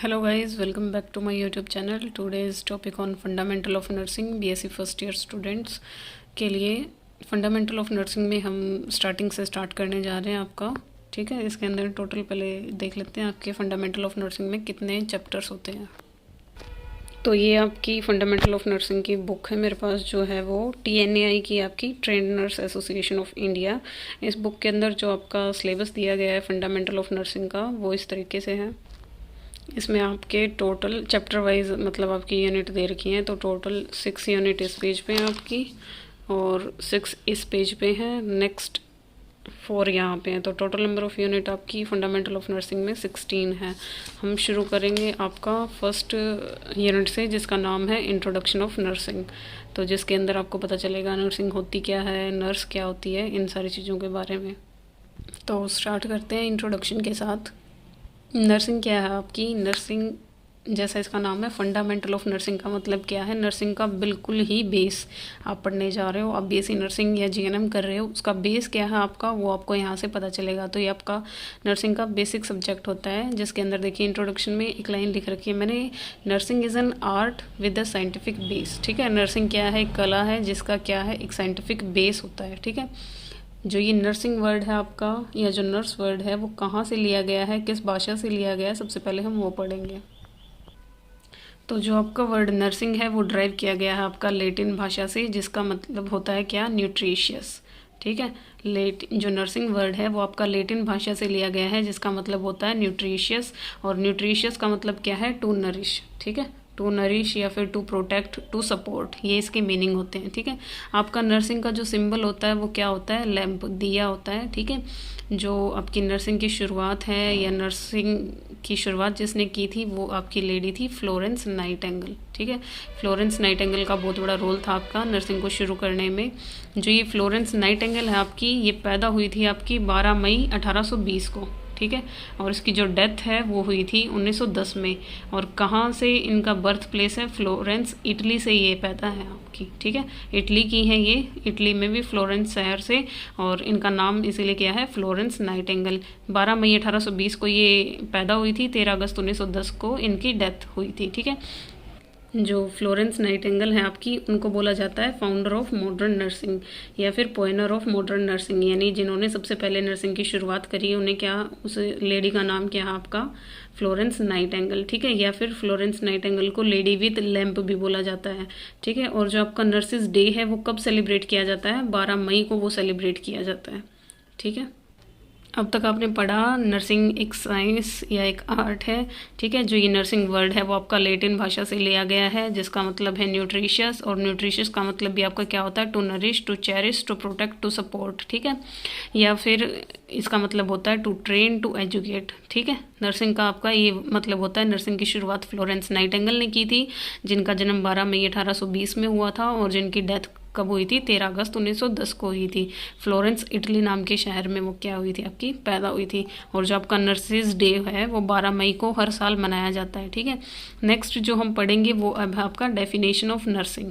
Hello guys, welcome back to my YouTube channel. Today's topic on fundamental of nursing BSc first year students के लिए fundamental of nursing में हम starting से start करने जा रहे हैं आपका। ठीक है, इसके अंदर टोटल पहले देख लेते हैं आपके फंडामेंटल ऑफ नर्सिंग में कितने चैप्टर्स होते हैं। तो ये आपकी फंडामेंटल ऑफ नर्सिंग की बुक है मेरे पास, जो है वो TNAI की आपकी trend nurse association of India. इस बुक के अंदर जो आपका सिलेबस दिया गया है फंडामेंटल ऑफ नर्सिंग का वो इस तरीके से है। इसमें आपके टोटल चैप्टर वाइज मतलब आपकी यूनिट दे रखी हैं, तो टोटल 6 यूनिट इस पेज पे हैं आपकी और 6 इस पेज पे हैं, नेक्स्ट 4 यहाँ पे हैं। तो टोटल नंबर ऑफ़ यूनिट आपकी फंडामेंटल ऑफ नर्सिंग में 16 है। हम शुरू करेंगे आपका फर्स्ट यूनिट से, जिसका नाम है इंट्रोडक्शन ऑफ नर्सिंग। तो जिसके अंदर आपको पता चलेगा नर्सिंग होती क्या है, नर्स क्या होती है, इन सारी चीज़ों के बारे में। तो स्टार्ट करते हैं इंट्रोडक्शन के साथ। नर्सिंग क्या है आपकी? नर्सिंग जैसा इसका नाम है, फंडामेंटल ऑफ नर्सिंग का मतलब क्या है? नर्सिंग का बिल्कुल ही बेस आप पढ़ने जा रहे हो। आप BSc नर्सिंग या GNM कर रहे हो, उसका बेस क्या है आपका वो आपको यहाँ से पता चलेगा। तो ये आपका नर्सिंग का बेसिक सब्जेक्ट होता है, जिसके अंदर देखिए इंट्रोडक्शन में एक लाइन लिख रखी है मैंने, nursing is an art with a scientific base. ठीक है, नर्सिंग क्या है? एक कला है जिसका क्या है, एक साइंटिफिक बेस होता है। ठीक है, जो ये नर्सिंग वर्ड है आपका या जो नर्स वर्ड है वो कहाँ से लिया गया है, किस भाषा से लिया गया है, सबसे पहले हम वो पढ़ेंगे। तो जो आपका वर्ड नर्सिंग है वो ड्राइव किया गया है आपका लैटिन भाषा से, जिसका मतलब होता है क्या? न्यूट्रिशियस। ठीक है, जो नर्सिंग वर्ड है वो आपका लैटिन भाषा से लिया गया है, जिसका मतलब होता है न्यूट्रिशियस। और न्यूट्रिशियस का मतलब क्या है? To nourish. ठीक है, टू नरिश या फिर टू प्रोटेक्ट, टू सपोर्ट, ये इसके मीनिंग होते हैं। ठीक है, आपका नर्सिंग का जो सिंबल होता है वो क्या होता है? लैंप, दिया होता है। ठीक है, जो आपकी नर्सिंग की शुरुआत है या नर्सिंग की शुरुआत जिसने की थी वो आपकी लेडी थी फ्लोरेंस नाइटिंगेल। ठीक है, फ्लोरेंस नाइटिंगेल का बहुत बड़ा रोल था आपका नर्सिंग को शुरू करने में। जो ये फ्लोरेंस नाइटिंगेल है आपकी, ये पैदा हुई थी आपकी 12 मई 1820 को। ठीक है, और इसकी जो डेथ है वो हुई थी 1910 में। और कहाँ से इनका बर्थ प्लेस है? फ्लोरेंस, इटली से ये पैदा है आपकी। ठीक है, इटली की है ये, इटली में भी फ्लोरेंस शहर से, और इनका नाम इसीलिए क्या है? Florence Nightingale. 12 मई 1820 को ये पैदा हुई थी, 13 अगस्त 1910 को इनकी डेथ हुई थी। ठीक है, जो फ्लोरेंस नाइटिंगेल है आपकी, उनको बोला जाता है फाउंडर ऑफ मॉडर्न नर्सिंग या फिर पोइनर ऑफ मॉडर्न नर्सिंग, यानी जिन्होंने सबसे पहले नर्सिंग की शुरुआत करी, उन्हें क्या, उस लेडी का नाम क्या है आपका? Florence Nightingale. ठीक है, या फिर फ्लोरेंस नाइटिंगेल को लेडी विद लैंप भी बोला जाता है। ठीक है, और जो आपका नर्सिस डे है वो कब सेलिब्रेट किया जाता है? 12 मई को वो सेलिब्रेट किया जाता है। ठीक है, अब तक आपने पढ़ा नर्सिंग एक साइंस या एक आर्ट है। ठीक है, जो ये नर्सिंग वर्ड है वो आपका लैटिन भाषा से लिया गया है, जिसका मतलब है न्यूट्रिशियस। और न्यूट्रिशियस का मतलब भी आपका क्या होता है? To nourish, to cherish, to protect, to support. ठीक है, या फिर इसका मतलब होता है टू ट्रेन, टू एजुकेट। ठीक है, नर्सिंग का आपका ये मतलब होता है। नर्सिंग की शुरुआत फ्लोरेंस नाइटिंगेल ने की थी, जिनका जन्म 12 मई 1820 में हुआ था, और जिनकी डेथ कब हुई थी? 13 अगस्त 1910 को हुई थी। फ्लोरेंस इटली नाम के शहर में वो क्या हुई थी? आपकी पैदा हुई थी। और जो आपका नर्सिस डे है वो 12 मई को हर साल मनाया जाता है। ठीक है, नेक्स्ट जो हम पढ़ेंगे वो अब है आपका डेफिनेशन ऑफ नर्सिंग।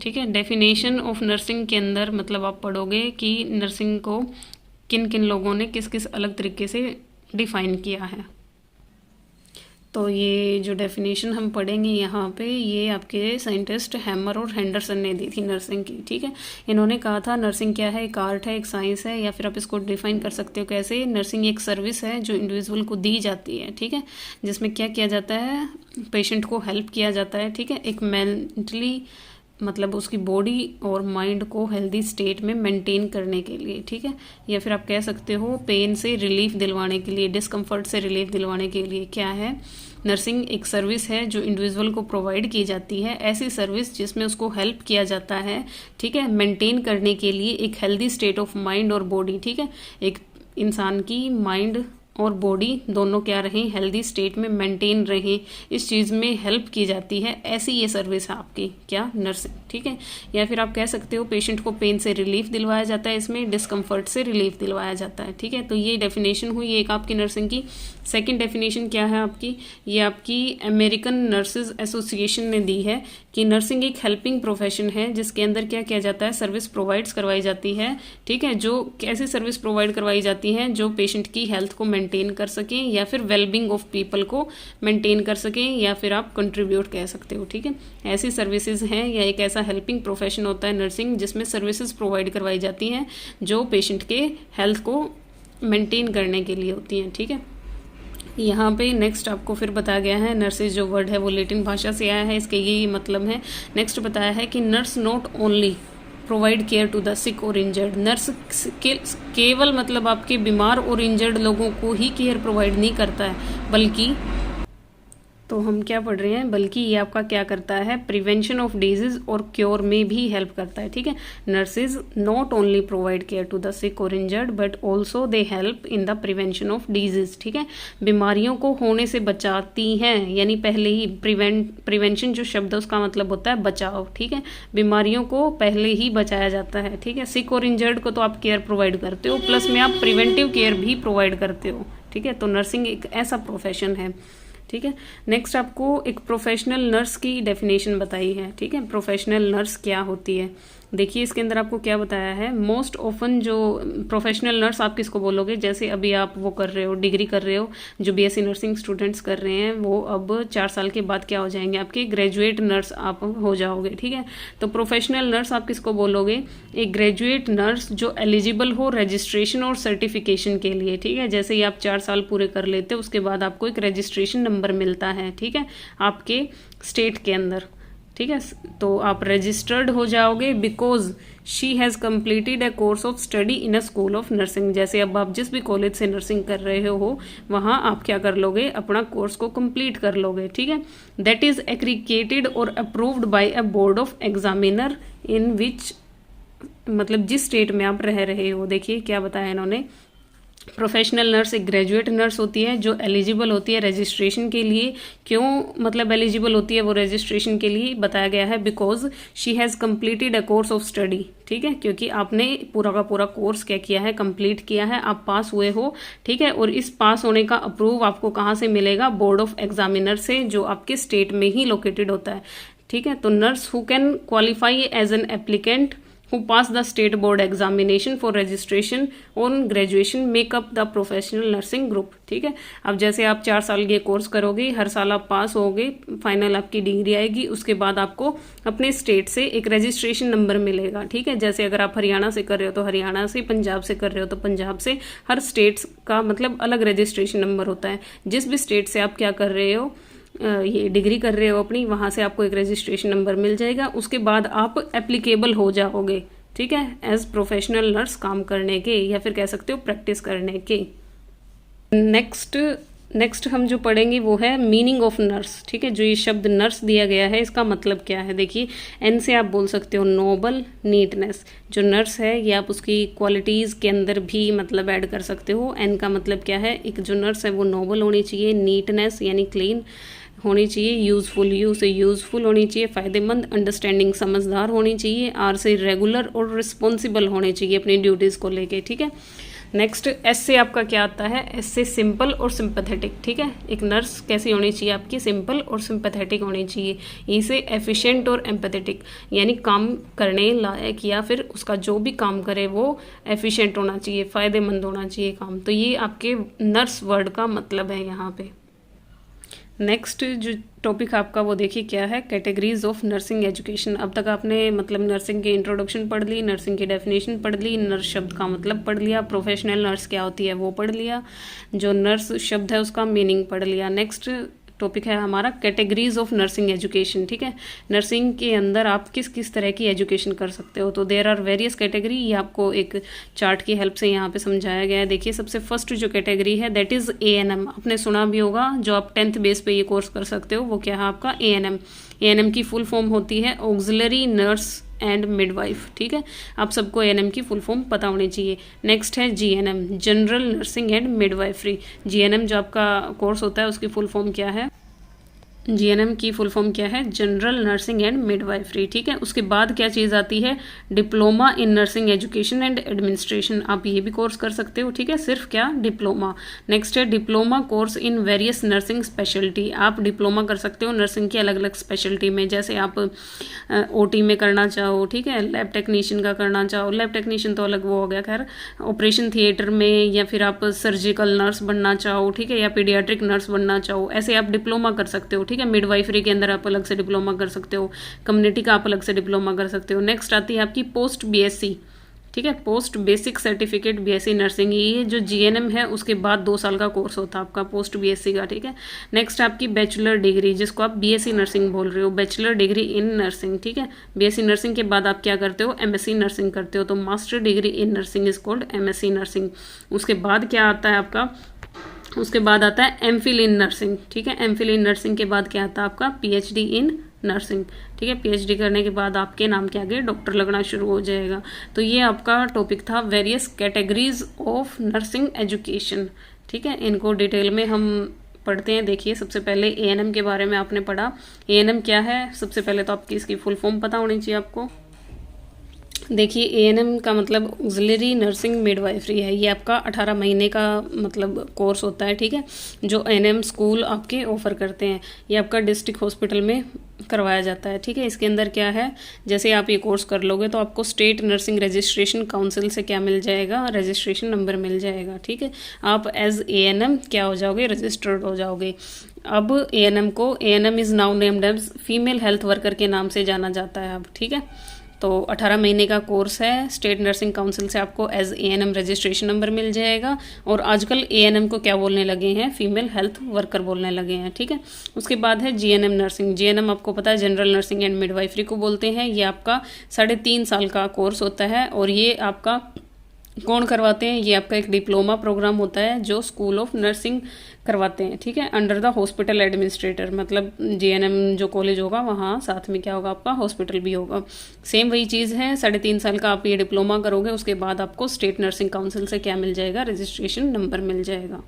ठीक है, डेफिनेशन ऑफ नर्सिंग के अंदर मतलब आप पढ़ोगे कि नर्सिंग को किन किन लोगों ने किस किस अलग तरीके से डिफाइन किया है। तो ये जो डेफिनेशन हम पढ़ेंगे यहाँ पे, ये आपके साइंटिस्ट हैमर और हेंडरसन ने दी थी नर्सिंग की। ठीक है, इन्होंने कहा था नर्सिंग क्या है? एक आर्ट है, एक साइंस है, या फिर आप इसको डिफाइन कर सकते हो कैसे? नर्सिंग एक सर्विस है जो इंडिविजुअल को दी जाती है। ठीक है, जिसमें क्या किया जाता है? पेशेंट को हेल्प किया जाता है। ठीक है, एक मेंटली मतलब उसकी बॉडी और माइंड को हेल्दी स्टेट में मेंटेन करने के लिए। ठीक है, या फिर आप कह सकते हो पेन से रिलीफ दिलवाने के लिए, डिस्कम्फर्ट से रिलीफ दिलवाने के लिए क्या है? नर्सिंग एक सर्विस है जो इंडिविजुअल को प्रोवाइड की जाती है, ऐसी सर्विस जिसमें उसको हेल्प किया जाता है। ठीक है, मेंटेन करने के लिए एक हेल्दी स्टेट ऑफ माइंड और बॉडी। ठीक है, एक इंसान की माइंड और बॉडी दोनों क्या रहें? हेल्दी स्टेट में मेंटेन रहें, इस चीज़ में हेल्प की जाती है। ऐसी ये सर्विस है आपकी क्या? नर्सिंग। ठीक है, या फिर आप कह सकते हो पेशेंट को पेन से रिलीफ दिलवाया जाता है, इसमें डिस्कम्फर्ट से रिलीफ दिलवाया जाता है। ठीक है, तो ये डेफिनेशन हुई एक आपकी नर्सिंग की। सेकंड डेफिनेशन क्या है आपकी? ये आपकी अमेरिकन नर्सेज एसोसिएशन ने दी है कि नर्सिंग एक हेल्पिंग प्रोफेशन है, जिसके अंदर क्या किया जाता है? सर्विस प्रोवाइड्स करवाई जाती है। ठीक है, जो कैसी सर्विस प्रोवाइड करवाई जाती है? जो पेशेंट की हेल्थ को मेंटेन कर सकें या फिर वेलबींग ऑफ पीपल को मेंटेन कर सकें या फिर आप कंट्रीब्यूट कह सकते हो, ठीक है। ऐसी सर्विसेज हैं या एक ऐसा हेल्पिंग प्रोफेशन होता है नर्सिंग जिसमें सर्विसेज प्रोवाइड करवाई जाती हैं जो पेशेंट के हेल्थ को मेंटेन करने के लिए होती हैं, ठीक है। यहाँ पे नेक्स्ट आपको फिर बताया गया है, नर्सेज जो वर्ड है वो लैटिन भाषा से आया है, इसके यही मतलब है। नेक्स्ट बताया है कि nurse not only provide care to the sick और इंजर्ड, नर्स केवल मतलब आपके बीमार और इंजर्ड लोगों को ही केयर प्रोवाइड नहीं करता है, बल्कि तो हम क्या पढ़ रहे हैं, बल्कि ये आपका क्या करता है, प्रिवेंशन ऑफ डिजीज और क्योर में भी हेल्प करता है, ठीक है। Nurses not only provide care to the sick और injured but also they help in the prevention of disease, ठीक है। बीमारियों को होने से बचाती हैं, यानी पहले ही प्रिवेंशन जो शब्द है उसका मतलब होता है बचाव, ठीक है। बीमारियों को पहले ही बचाया जाता है, ठीक है। सिक और इंजर्ड को तो आप केयर प्रोवाइड करते हो, प्लस में आप प्रिवेंटिव केयर भी प्रोवाइड करते हो, ठीक है। तो नर्सिंग एक ऐसा प्रोफेशन है, ठीक है। नेक्स्ट आपको एक प्रोफेशनल नर्स की डेफिनेशन बताई है, ठीक है। प्रोफेशनल नर्स क्या होती है, देखिए इसके अंदर आपको क्या बताया है। मोस्ट ऑफन जो प्रोफेशनल नर्स आप किसको बोलोगे, जैसे अभी आप वो कर रहे हो, डिग्री कर रहे हो, जो बीएससी नर्सिंग स्टूडेंट्स कर रहे हैं वो अब 4 साल के बाद क्या हो जाएंगे, आपके ग्रेजुएट नर्स आप हो जाओगे, ठीक है। तो प्रोफेशनल नर्स आप किसको बोलोगे, एक ग्रेजुएट नर्स जो एलिजिबल हो रजिस्ट्रेशन और सर्टिफिकेशन के लिए, ठीक है। जैसे ही आप 4 साल पूरे कर लेते हो उसके बाद आपको एक रजिस्ट्रेशन नंबर मिलता है, ठीक है, आपके स्टेट के अंदर, ठीक है। तो आप रजिस्टर्ड हो जाओगे because she has completed a course of study in a school of nursing. जैसे अब आप जिस भी कॉलेज से नर्सिंग कर रहे हो वहाँ आप क्या कर लोगे, अपना कोर्स को कंप्लीट कर लोगे, ठीक है। दैट इज एक्रीकेटेड और approved by a board of examiner in which, मतलब जिस स्टेट में आप रह रहे हो। देखिए क्या बताया इन्होंने, प्रोफेशनल नर्स एक ग्रेजुएट नर्स होती है जो एलिजिबल होती है रजिस्ट्रेशन के लिए। क्यों मतलब एलिजिबल होती है वो रजिस्ट्रेशन के लिए, बताया गया है because she has completed a course of study, ठीक है। क्योंकि आपने पूरा का पूरा कोर्स क्या किया है, कंप्लीट किया है, आप पास हुए हो, ठीक है। और इस पास होने का अप्रूव आपको कहाँ से मिलेगा, बोर्ड ऑफ एग्जामिनर से, जो आपके स्टेट में ही लोकेटेड होता है, ठीक है। तो nurse who can qualify as an applicant who pass the state board examination for registration on graduation make up the professional nursing group, ठीक है। अब जैसे आप 4 साल ये कोर्स करोगे, हर साल आप पास होगे, फाइनल आपकी डिग्री आएगी, उसके बाद आपको अपने स्टेट से एक रजिस्ट्रेशन नंबर मिलेगा, ठीक है। जैसे अगर आप हरियाणा से कर रहे हो तो हरियाणा से, पंजाब से कर रहे हो तो पंजाब से, हर स्टेट्स का मतलब अलग रजिस्ट्रेशन नंबर होता है। जिस भी स्टेट से आप क्या कर रहे हो, ये डिग्री कर रहे हो अपनी, वहाँ से आपको एक रजिस्ट्रेशन नंबर मिल जाएगा, उसके बाद आप एप्लीकेबल हो जाओगे, ठीक है, एज प्रोफेशनल नर्स काम करने के, या फिर कह सकते हो प्रैक्टिस करने के। नेक्स्ट हम जो पढ़ेंगे वो है मीनिंग ऑफ नर्स, ठीक है। जो ये शब्द नर्स दिया गया है इसका मतलब क्या है, देखिए एन से आप बोल सकते हो नोबल, नीटनेस। जो नर्स है ये आप उसकी क्वालिटीज़ के अंदर भी मतलब ऐड कर सकते हो। एन का मतलब क्या है, एक जो नर्स है वो नोबल होनी चाहिए, नीटनेस यानी क्लीन होनी चाहिए, यूज़फुल, यू से यूज़फुल होनी चाहिए, फ़ायदेमंद, अंडरस्टैंडिंग समझदार होनी चाहिए, आर से रेगुलर और रिस्पॉन्सिबल होने चाहिए अपनी ड्यूटीज़ को लेके, ठीक है। नेक्स्ट एस से आपका क्या आता है, एस से सिंपल और सिंपैथेटिक, ठीक है। एक नर्स कैसी होनी चाहिए आपकी, सिंपल और सिंपैथेटिक होनी चाहिए। ई से एफिशिएंट और एम्पैथेटिक, यानी काम करने लायक या फिर उसका जो भी काम करे वो एफिशिएंट होना चाहिए, फ़ायदेमंद होना चाहिए काम। तो ये आपके नर्स वर्ड का मतलब है यहाँ पे। नेक्स्ट जो टॉपिक आपका वो देखिए क्या है, कैटेगरीज ऑफ नर्सिंग एजुकेशन। अब तक आपने मतलब नर्सिंग की इंट्रोडक्शन पढ़ ली, नर्सिंग की डेफिनेशन पढ़ ली, नर्स शब्द का मतलब पढ़ लिया, प्रोफेशनल नर्स क्या होती है वो पढ़ लिया, जो नर्स शब्द है उसका मीनिंग पढ़ लिया। नेक्स्ट टॉपिक है हमारा कैटेगरीज ऑफ नर्सिंग एजुकेशन, ठीक है। नर्सिंग के अंदर आप किस किस तरह की एजुकेशन कर सकते हो, तो देयर आर वेरियस कैटेगरी। ये आपको एक चार्ट की हेल्प से यहाँ पे समझाया गया है। देखिए सबसे फर्स्ट जो कैटेगरी है दैट इज़ ANM। आपने सुना भी होगा, जो आप 10th बेस पे ये कोर्स कर सकते हो वो क्या है आपका ANM। ANM की फुल फॉर्म होती है ऑक्सिलरी नर्स एंड मिडवाइफ, ठीक है। आप सबको ANM की फुल फॉर्म पता होनी चाहिए। नेक्स्ट है GNM, general nursing and midwifery. GNM जो आपका कोर्स होता है उसकी फुल फॉर्म क्या है, जीएनएम की फुल फॉर्म क्या है? General nursing and midwifery. ठीक है, उसके बाद क्या चीज़ आती है? Diploma in nursing education and administration. आप ये भी कोर्स कर सकते हो। ठीक है, सिर्फ क्या? डिप्लोमा। नेक्स्ट है diploma course in various nursing speciality. आप डिप्लोमा कर सकते हो नर्सिंग की अलग अलग स्पेशलिटी में, जैसे आप ओटी में करना चाहो, ठीक है, लैब टेक्नीशियन का करना चाहो, लैब टेक्नीशियन तो अलग वो हो गया, खैर ऑपरेशन थिएटर में, या फिर आप सर्जिकल नर्स बनना चाहो, ठीक है, या पीडियाट्रिक नर्स बनना चाहो, ऐसे आप डिप्लोमा कर सकते हो। ठीक है, मिडवाइफरी के अंदर आप अलग से डिप्लोमा कर सकते हो, कम्युनिटी का आप अलग से डिप्लोमा कर सकते हो। नेक्स्ट आती है आपकी पोस्ट बीएससी। ठीक है, post basic certificate BSc nursing, ये जो जीएनएम है उसके बाद 2 साल का कोर्स होता है आपका पोस्ट बीएससी का। ठीक है, नेक्स्ट आपकी बैचलर डिग्री, जिसको आप बीएससी नर्सिंग बोल रहे हो, बैचलर डिग्री इन नर्सिंग। ठीक है, बीएससी नर्सिंग के बाद आप क्या करते हो? एमएससी नर्सिंग करते हो, तो master degree in nursing is called MSc nursing. उसके बाद क्या आता है आपका? उसके बाद आता है एमफिल इन नर्सिंग। ठीक है, एमफिल इन नर्सिंग के बाद क्या आता है आपका? PhD in nursing. ठीक है, पीएचडी करने के बाद आपके नाम के आगे डॉक्टर लगना शुरू हो जाएगा। तो ये आपका टॉपिक था various categories of nursing education. ठीक है, इनको डिटेल में हम पढ़ते हैं। देखिए, सबसे पहले एएनएम के बारे में आपने पढ़ा। एएनएम क्या है? सबसे पहले तो आपकी इसकी फुल फॉर्म पता होनी चाहिए आपको। देखिए, एएनएम का मतलब ऑक्सिलरी नर्सिंग मिडवाइफरी है। ये आपका 18 महीने का मतलब कोर्स होता है। ठीक है, जो एएनएम स्कूल आपके ऑफर करते हैं, ये आपका डिस्ट्रिक्ट हॉस्पिटल में करवाया जाता है। ठीक है, इसके अंदर क्या है? जैसे आप ये कोर्स कर लोगे तो आपको स्टेट नर्सिंग रजिस्ट्रेशन काउंसिल से क्या मिल जाएगा? रजिस्ट्रेशन नंबर मिल जाएगा। ठीक है, आप एज एएनएम क्या हो जाओगे? रजिस्टर्ड हो जाओगे। अब एएनएम को, ANM is now named as female health worker के नाम से जाना जाता है अब। ठीक है, तो 18 महीने का कोर्स है। स्टेट नर्सिंग काउंसिल से आपको एज एएनएम रजिस्ट्रेशन नंबर मिल जाएगा। और आजकल एएनएम को क्या बोलने लगे हैं? फीमेल हेल्थ वर्कर बोलने लगे हैं। ठीक है, उसके बाद है जीएनएम नर्सिंग। जीएनएम आपको पता है जनरल नर्सिंग एंड मिडवाइफरी को बोलते हैं। ये आपका 3.5 साल का कोर्स होता है। और ये आपका कौन करवाते हैं? ये आपका एक डिप्लोमा प्रोग्राम होता है जो स्कूल ऑफ नर्सिंग करवाते हैं। ठीक है, अंडर द हॉस्पिटल एडमिनिस्ट्रेटर, मतलब जीएनएम जो कॉलेज होगा वहाँ साथ में क्या होगा आपका? हॉस्पिटल भी होगा। सेम वही चीज़ है। 3.5 साल का आप ये डिप्लोमा करोगे, उसके बाद आपको स्टेट नर्सिंग काउंसिल से क्या मिल जाएगा? रजिस्ट्रेशन नंबर मिल जाएगा।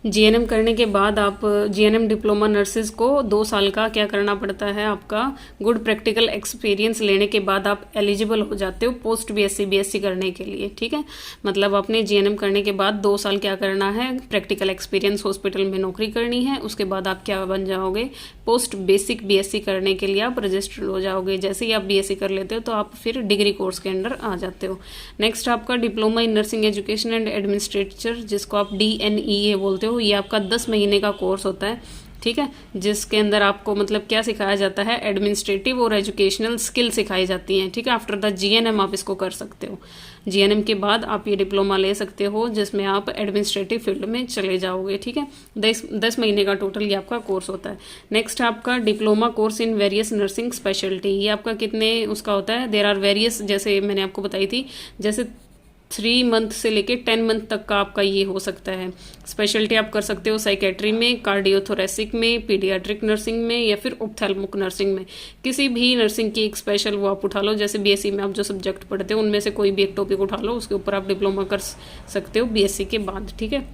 जीएनएम करने के बाद आप जीएनएम डिप्लोमा नर्सिस को 2 साल का क्या करना पड़ता है? आपका गुड प्रैक्टिकल एक्सपीरियंस लेने के बाद आप एलिजिबल हो जाते हो पोस्ट बीएससी करने के लिए। ठीक है, मतलब अपने जीएनएम करने के बाद 2 साल क्या करना है? प्रैक्टिकल एक्सपीरियंस हॉस्पिटल में नौकरी करनी है। उसके बाद आप क्या बन जाओगे? पोस्ट बेसिक बीएससी करने के लिए आप रजिस्टर्ड हो जाओगे। जैसे ही आप बीएससी कर लेते हो तो आप फिर डिग्री कोर्स के अंडर आ जाते हो। नेक्स्ट आपका diploma in nursing education and administrator, जिसको आप DNEA बोलते हो, ये आपका 10 महीने का कोर्स होता है। ठीक है, जिसके अंदर आपको मतलब क्या सिखाया जाता है? एडमिनिस्ट्रेटिव और एजुकेशनल स्किल सिखाई जाती हैं। ठीक है, आफ्टर द जीएनएम आप इसको कर सकते हो। जीएनएम के बाद आप ये डिप्लोमा ले सकते हो जिसमें आप एडमिनिस्ट्रेटिव फील्ड में चले जाओगे। ठीक है, 10 महीने का टोटल ये आपका कोर्स होता है। नेक्स्ट आपका diploma course in various nursing speciality, ये आपका कितने उसका होता है? देयर आर वेरियस, जैसे मैंने आपको बताई थी, जैसे 3 मंथ से लेके 10 मंथ तक का आपका ये हो सकता है। स्पेशलिटी आप कर सकते हो साइकेट्री में, कार्डियोथोरेसिक में, पीडियाट्रिक नर्सिंग में, या फिर ऑप्थेल्मिक नर्सिंग में। किसी भी नर्सिंग की एक स्पेशल वो आप उठा लो। जैसे बीएससी में आप जो सब्जेक्ट पढ़ते हो उनमें से कोई भी एक टॉपिक उठा लो, उसके ऊपर आप डिप्लोमा कर सकते हो बीएससी के बाद। ठीक है,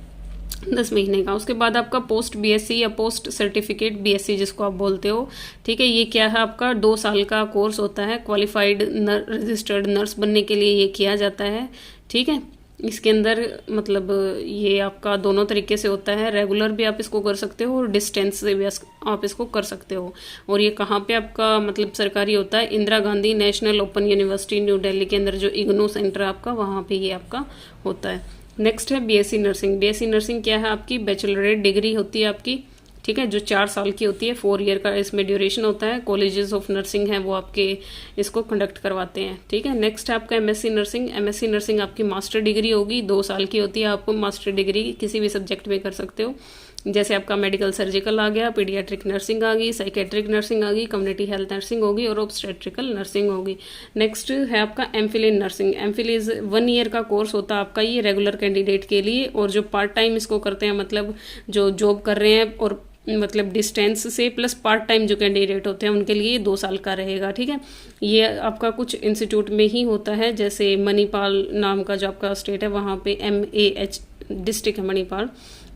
10 महीने का। उसके बाद आपका पोस्ट बीएससी या पोस्ट सर्टिफिकेट बीएससी जिसको आप बोलते हो। ठीक है, ये क्या है? आपका 2 साल का कोर्स होता है। क्वालिफाइड रजिस्टर्ड नर्स बनने के लिए ये किया जाता है। ठीक है, इसके अंदर मतलब ये आपका दोनों तरीके से होता है। रेगुलर भी आप इसको कर सकते हो और डिस्टेंस से भी आप इसको कर सकते हो। और ये कहाँ पे आपका मतलब सरकारी होता है? Indira Gandhi national open university new Delhi के अंदर जो इग्नू सेंटर है आपका, वहाँ पे ये आपका होता है। नेक्स्ट है बीएससी नर्सिंग। बीएससी नर्सिंग क्या है? आपकी बैचलरेट डिग्री होती है आपकी। ठीक है, जो 4 साल की होती है, 4 ईयर का इसमें ड्यूरेशन होता है। कॉलेजेस ऑफ नर्सिंग है वो आपके इसको कंडक्ट करवाते हैं। ठीक है, नेक्स्ट है आपका एमएससी नर्सिंग। एमएससी नर्सिंग आपकी मास्टर डिग्री होगी, 2 साल की होती है। आप मास्टर डिग्री किसी भी सब्जेक्ट में कर सकते हो। जैसे आपका मेडिकल सर्जिकल आ गया, पीडियाट्रिक नर्सिंग आ गई, साइकेट्रिक नर्सिंग आ गई, कम्युनिटी हेल्थ नर्सिंग होगी और ऑब्स्टेट्रिकल नर्सिंग होगी। नेक्स्ट है आपका MPhil in nursing. MPhil is 1 year का कोर्स होता है आपका, ये रेगुलर कैंडिडेट के लिए। और जो पार्ट टाइम इसको करते हैं, मतलब जो जॉब कर रहे हैं और मतलब डिस्टेंस से प्लस पार्ट टाइम जो कैंडिडेट होते हैं उनके लिए 2 साल का रहेगा। ठीक है, ये आपका कुछ इंस्टीट्यूट में ही होता है। जैसे मणिपाल नाम का जो आपका स्टेट है, वहाँ पे MAH डिस्ट्रिक्ट है मणिपाल।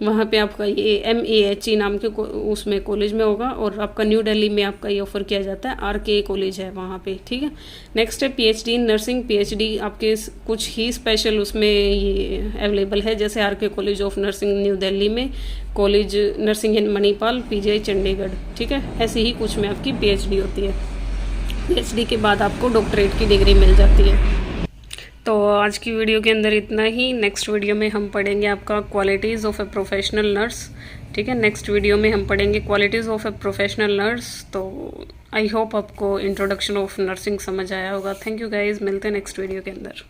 वहाँ पे आपका ये MAHE नाम के उसमें कॉलेज में होगा। और आपका न्यू दिल्ली में आपका ये ऑफ़र किया जाता है, RK कॉलेज है वहाँ पे, ठीक है। नेक्स्ट है PhD इन नर्सिंग। PhD आपके कुछ ही स्पेशल उसमें ये अवेलेबल है, जैसे RK college of nursing new Delhi में, college nursing in Manipal, PGI Chandigarh, ठीक है। ऐसे ही कुछ में आपकी PhD होती है। PhD के बाद आपको डॉक्टरेट की डिग्री मिल जाती है। तो आज की वीडियो के अंदर इतना ही। नेक्स्ट वीडियो में हम पढ़ेंगे आपका qualities of a professional nurse, ठीक है। नेक्स्ट वीडियो में हम पढ़ेंगे qualities of a professional nurse. तो आई होप आपको इंट्रोडक्शन ऑफ नर्सिंग समझ आया होगा। थैंक यू गाइज, मिलते हैं नेक्स्ट वीडियो के अंदर।